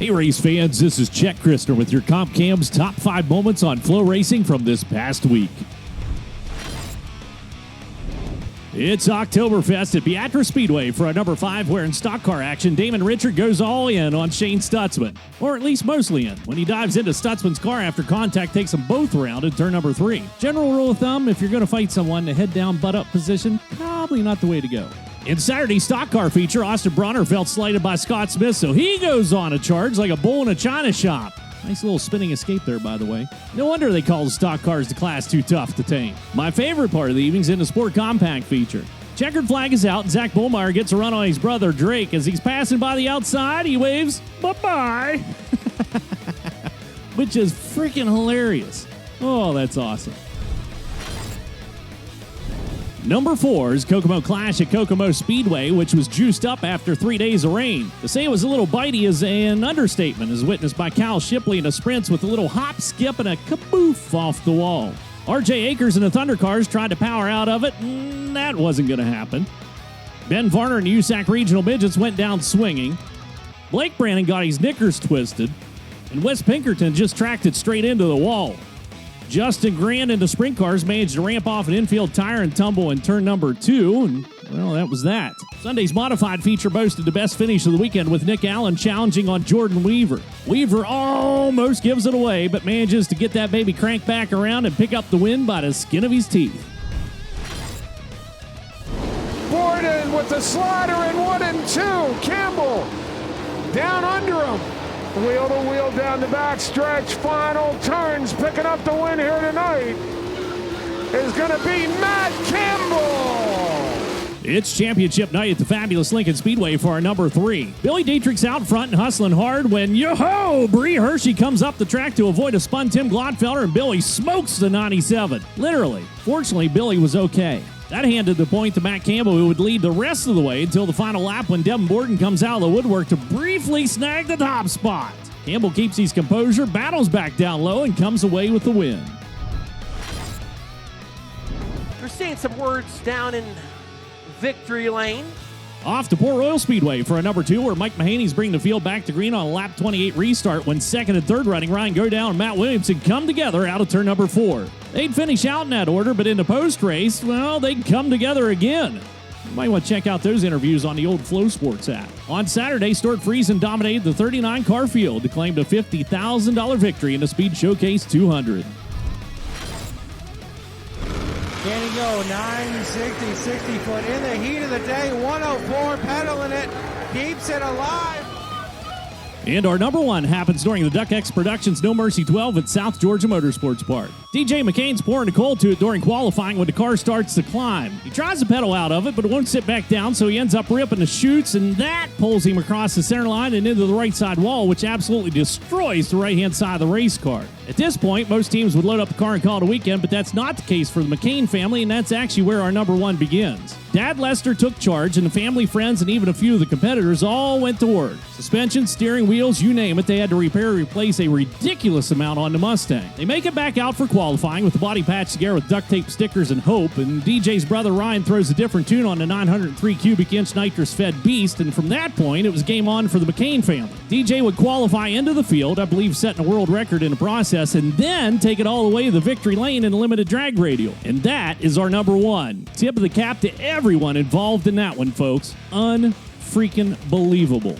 Hey race fans, this is Chet Christner with your Comp Cam's top 5 moments on FloRacing from this past week. It's Oktoberfest at Beatrice Speedway for a number 5 where in stock car action, Damon Richard goes all in on Shane Stutzman, or at least mostly in, when he dives into Stutzman's car after contact takes them both around in turn number 3. General rule of thumb, if you're going to fight someone, the head down, butt up position, probably not the way to go. In Saturday's stock car feature, Austin Bronner felt slighted by Scott Smith, so he goes on a charge like a bull in a china shop. Nice little spinning escape there, by the way. No wonder they call the stock cars the class too tough to tame. My favorite part of the evening's in the Sport Compact feature. Checkered flag is out, and Zach Bullmeyer gets a run on his brother Drake. As he's passing by the outside, he waves, bye-bye. Which is freaking hilarious. Oh, that's awesome. Number 4 is Kokomo Clash at Kokomo Speedway, which was juiced up after 3 days of rain. To say it was a little bitey is an understatement, as witnessed by Kyle Shipley in the sprints with a little hop, skip, and a kaboof off the wall. RJ Akers and the Thunder Cars tried to power out of it, and that wasn't going to happen. Ben Varner and the USAC Regional Midgets went down swinging. Blake Brannon got his knickers twisted, and Wes Pinkerton just tracked it straight into the wall. Justin Grand and the sprint cars managed to ramp off an infield tire and tumble in turn number 2, and, well, that was that. Sunday's modified feature boasted the best finish of the weekend with Nick Allen challenging on Jordan Weaver. Weaver almost gives it away, but manages to get that baby cranked back around and pick up the win by the skin of his teeth. Borden with the slider in 1 and 2. Campbell down under him. Wheel to wheel down the back stretch, final turns, picking up the win here tonight is going to be Matt Campbell. It's championship night at the fabulous Lincoln Speedway for our number 3. Billy Dietrich's out front and hustling hard when, yo-ho, Bree Hershey comes up the track to avoid a spun Tim Glotfelder, and Billy smokes the 97. Literally. Fortunately, Billy was okay. That handed the point to Matt Campbell, who would lead the rest of the way until the final lap when Devin Borden comes out of the woodwork to briefly snag the top spot. Campbell keeps his composure, battles back down low, and comes away with the win. We're seeing some words down in victory lane. Off to Port Royal Speedway for a number 2, where Mike Mahaney's bringing the field back to green on a lap 28 restart when second and third running Ryan Godown and Matt Williamson come together out of turn number 4. They'd finish out in that order, but in the post race, well, they'd come together again. You might want to check out those interviews on the old FloSports app. On Saturday, Stuart Friesen dominated the 39 car field to claim a $50,000 victory in the Speed Showcase 200. Can he go 960, 60 foot in the heat of the day, 104, pedaling it, keeps it alive. And our number 1 happens during the Duck X Productions No Mercy 12 at South Georgia Motorsports Park. DJ McCain's pouring the coal to it during qualifying when the car starts to climb. He tries to pedal out of it, but it won't sit back down, so he ends up ripping the chutes, and that pulls him across the center line and into the right side wall, which absolutely destroys the right-hand side of the race car. At this point, most teams would load up the car and call it a weekend, but that's not the case for the McCain family, and that's actually where our number 1 begins. Dad Lester took charge, and the family, friends, and even a few of the competitors all went to work. Suspension, steering wheels, you name it, they had to repair or replace a ridiculous amount on the Mustang. They make it back out for qualifying with the body patch together with duct tape, stickers, and hope, and DJ's brother Ryan throws a different tune on the 903 cubic inch nitrous-fed beast, and from that point, it was game on for the McCain family. DJ would qualify into the field, I believe setting a world record in the process, and then take it all the way to the victory lane in a limited drag radial. And that is our number 1. Tip of the cap to everyone involved in that one, folks. Unfreaking believable.